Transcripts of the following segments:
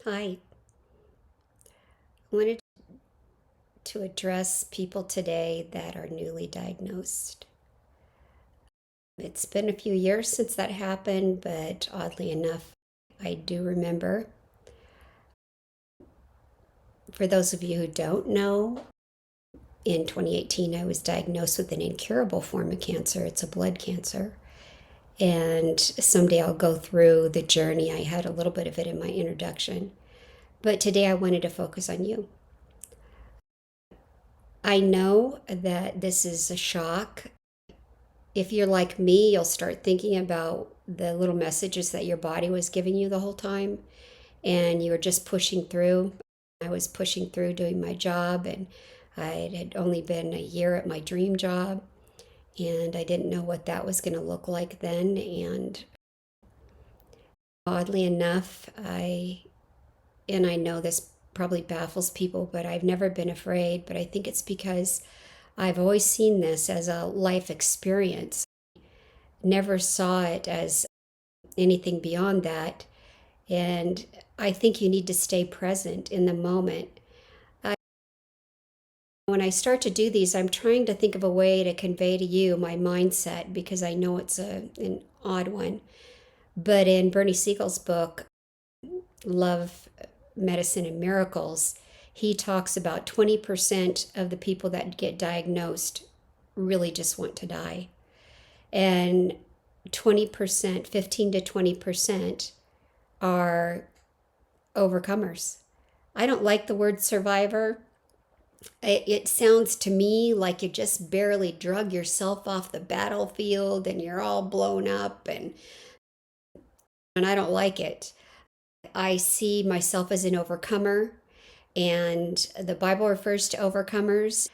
Hi. I wanted to address people today that are newly diagnosed. It's been a few years since that happened, but oddly enough, I do remember. For those of you who don't know, in 2018, I was diagnosed with an incurable form of cancer. It's a blood cancer. And someday I'll go through the journey. I had a little bit of it in my introduction. But today I wanted to focus on you. I know that this is a shock. If you're like me, you'll start thinking about the little messages that your body was giving you the whole time, and you were just pushing through. I was pushing through doing my job, and I had only been a year at my dream job, and I didn't know what that was going to look like then. And oddly enough, I know this probably baffles people, but I've never been afraid, but I think it's because I've always seen this as a life experience, never saw it as anything beyond that. And I think you need to stay present in the moment. I, when I start to do these, I'm trying to think of a way to convey to you my mindset because I know it's an odd one. But in Bernie Siegel's book, Love, Medicine, and Miracles, he talks about 20% of the people that get diagnosed really just want to die. And 20%, 15 to 20% are overcomers. I don't like the word survivor. It sounds to me like you just barely drug yourself off the battlefield and you're all blown up, and I don't like it. I see myself as an overcomer, and the Bible refers to overcomers.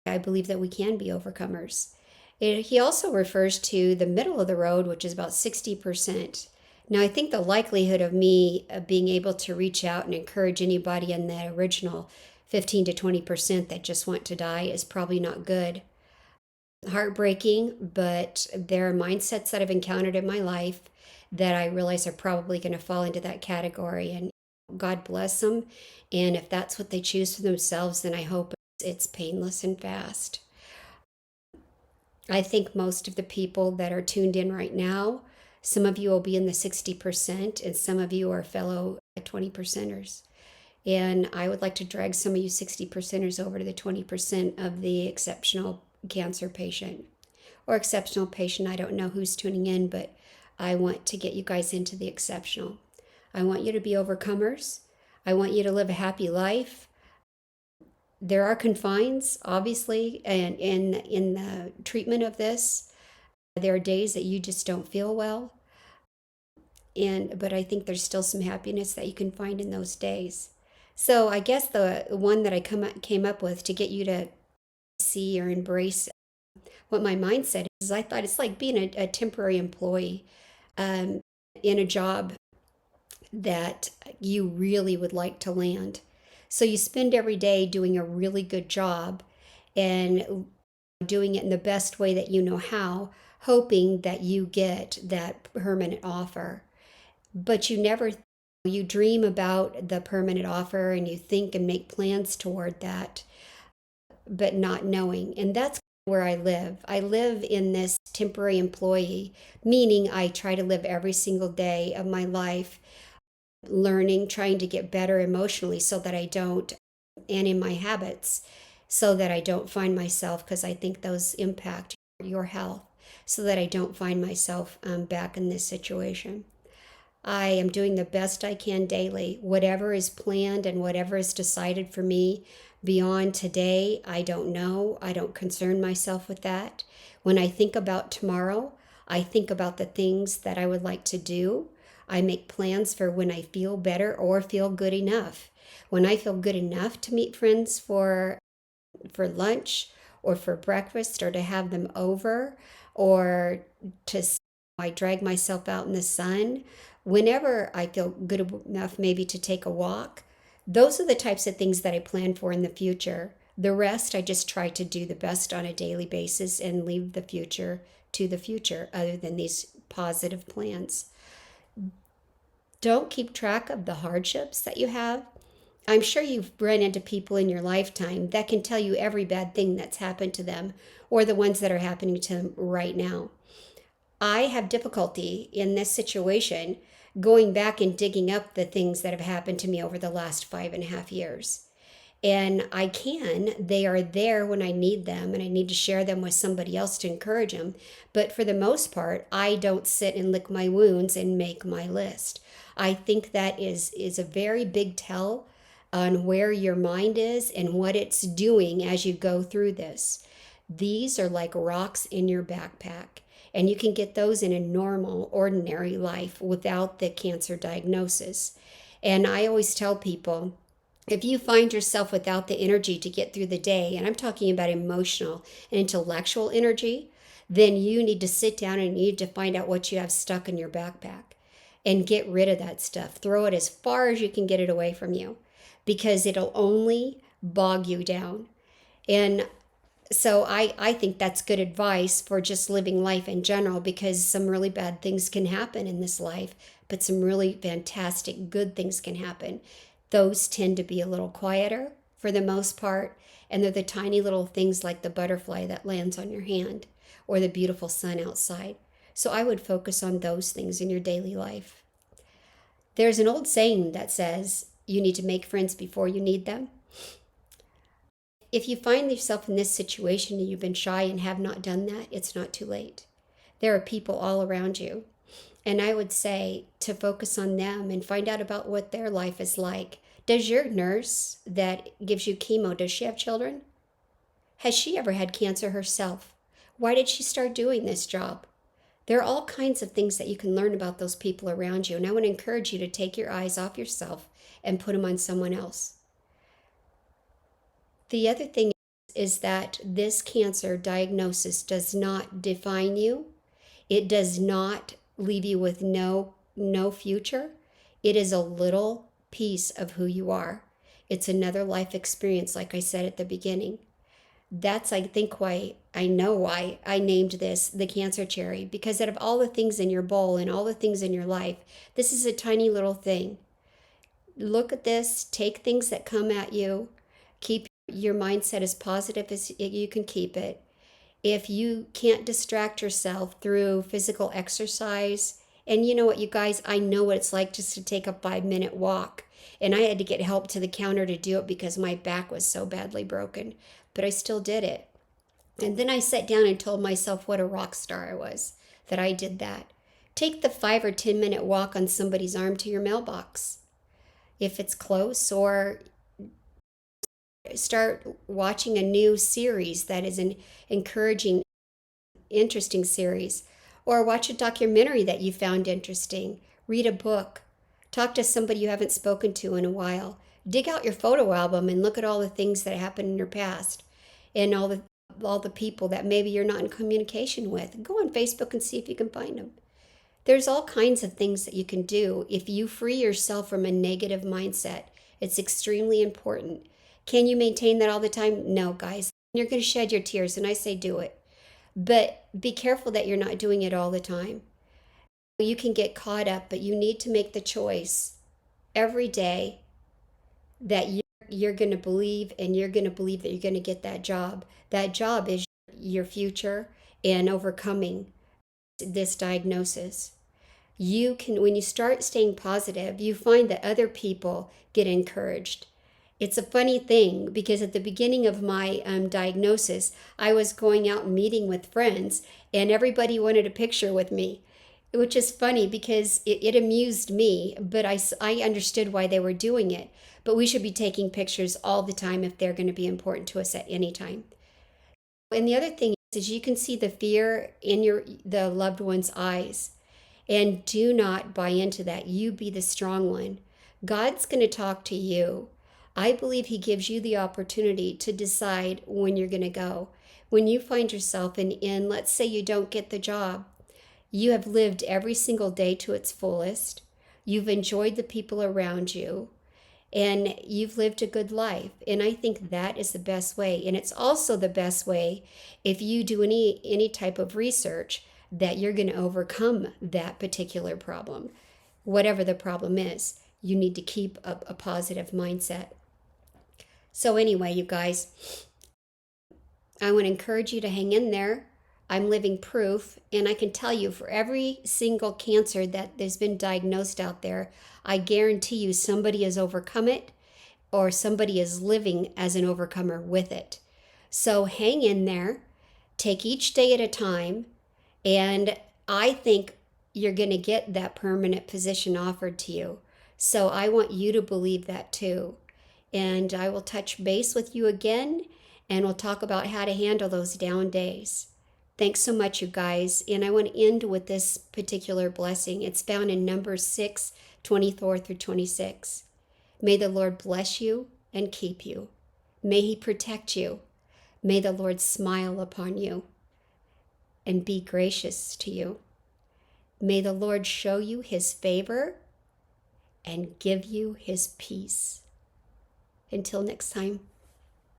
I believe that we can be overcomers. He also refers to the middle of the road, which is about 60%. Now, I think the likelihood of me being able to reach out and encourage anybody in that original 15 to 20% that just want to die is probably not good. Heartbreaking, but there are mindsets that I've encountered in my life that I realize are probably going to fall into that category. And God bless them. And if that's what they choose for themselves, then I hope it's painless and fast. I think most of the people that are tuned in right now, some of you will be in the 60%, and some of you are fellow 20 percenters. And I would like to drag some of you 60 percenters over to the 20% of the exceptional cancer patient or exceptional patient. I don't know who's tuning in, but I want to get you guys into the exceptional. I want you to be overcomers. I want you to live a happy life. There are confines, obviously, and in the treatment of this, there are days that you just don't feel well, and but I think there's still some happiness that you can find in those days. So I guess the one that I came up with to get you to see or embrace what my mindset is, I thought it's like being a temporary employee um, in a job that you really would like to land. So you spend every day doing a really good job and doing it in the best way that you know how, hoping that you get that permanent offer. But you dream about the permanent offer and you think and make plans toward that, but not knowing. And that's where I live. I live in this temporary employee, meaning I try to live every single day of my life learning, trying to get better emotionally so that I don't, and in my habits, so that I don't find myself, because I think those impact your health, so that I don't find myself back in this situation. I am doing the best I can daily. Whatever is planned and whatever is decided for me beyond today, I don't know. I don't concern myself with that. When I think about tomorrow, I think about the things that I would like to do. I make plans for when I feel better or feel good enough. When I feel good enough to meet friends for lunch or for breakfast or to have them over or to I drag myself out in the sun. Whenever I feel good enough maybe to take a walk, those are the types of things that I plan for in the future. The rest I just try to do the best on a daily basis and leave the future to the future other than these positive plans. Don't keep track of the hardships that you have. I'm sure you've run into people in your lifetime that can tell you every bad thing that's happened to them or the ones that are happening to them right now. I have difficulty in this situation going back and digging up the things that have happened to me over the last 5.5 years. And I can, they are there when I need them, and I need to share them with somebody else to encourage them. But for the most part, I don't sit and lick my wounds and make my list. I think that is a very big tell on where your mind is and what it's doing as you go through this. These are like rocks in your backpack, and you can get those in a normal, ordinary life without the cancer diagnosis. And I always tell people, if you find yourself without the energy to get through the day, and I'm talking about emotional and intellectual energy, then you need to sit down and you need to find out what you have stuck in your backpack and get rid of that stuff. Throw it as far as you can get it away from you, because it'll only bog you down. And so I think that's good advice for just living life in general, because some really bad things can happen in this life, but some really fantastic good things can happen. Those tend to be a little quieter for the most part, and they're the tiny little things like the butterfly that lands on your hand or the beautiful sun outside. So I would focus on those things in your daily life. There's an old saying that says you need to make friends before you need them. If you find yourself in this situation and you've been shy and have not done that, it's not too late. There are people all around you. And I would say to focus on them and find out about what their life is like. Does your nurse that gives you chemo, does she have children? Has she ever had cancer herself? Why did she start doing this job? There are all kinds of things that you can learn about those people around you. And I want to encourage you to take your eyes off yourself and put them on someone else. The other thing is that this cancer diagnosis does not define you. It does not leave you with no future. It is a little piece of who you are. It's another life experience, like I said at the beginning. That's, I think, why I named this the cancer cherry, because out of all the things in your bowl and all the things in your life, this is a tiny little thing. Look at this, take things that come at you, keep your mindset as positive as you can keep it. If you can't distract yourself through physical exercise, and you know what, you guys, I know what it's like just to take a 5-minute walk. And I had to get help to the counter to do it because my back was so badly broken, but I still did it. And then I sat down and told myself what a rock star I was, that I did that. Take the 5 or 10-minute walk on somebody's arm to your mailbox, if it's close, or start watching a new series that is an encouraging, interesting series, or watch a documentary that you found interesting, read a book, talk to somebody you haven't spoken to in a while, dig out your photo album and look at all the things that happened in your past and all the people that maybe you're not in communication with. Go on Facebook and see if you can find them. There's all kinds of things that you can do if you free yourself from a negative mindset. It's extremely important. Can you maintain that all the time? No, guys. You're going to shed your tears, and I say do it. But be careful that you're not doing it all the time. You can get caught up, but you need to make the choice every day that you're going to believe, and you're going to believe that you're going to get that job. That job is your future and overcoming this diagnosis. You can, when you start staying positive, you find that other people get encouraged. It's a funny thing because at the beginning of my diagnosis, I was going out and meeting with friends, and everybody wanted a picture with me, which is funny because it amused me, but I understood why they were doing it. But we should be taking pictures all the time if they're going to be important to us at any time. And the other thing is you can see the fear in the loved one's eyes. And do not buy into that. You be the strong one. God's going to talk to you. I believe he gives you the opportunity to decide when you're going to go. When you find yourself in, let's say you don't get the job, you have lived every single day to its fullest. You've enjoyed the people around you, and you've lived a good life. And I think that is the best way. And it's also the best way if you do any type of research that you're going to overcome that particular problem. whatever the problem is. You need to keep a positive mindset. So, anyway, you guys, I want to encourage you to hang in there. I'm living proof, and I can tell you for every single cancer that has been diagnosed out there, I guarantee you somebody has overcome it or somebody is living as an overcomer with it. So hang in there, take each day at a time, and I think you're going to get that permanent position offered to you. So I want you to believe that too. And I will touch base with you again, and we'll talk about how to handle those down days. Thanks so much, you guys. And I want to end with this particular blessing. It's found in Numbers 6:24 through 26. May the Lord bless you and keep you. May he protect you. May the Lord smile upon you and be gracious to you. May the Lord show you his favor and give you his peace. Until next time.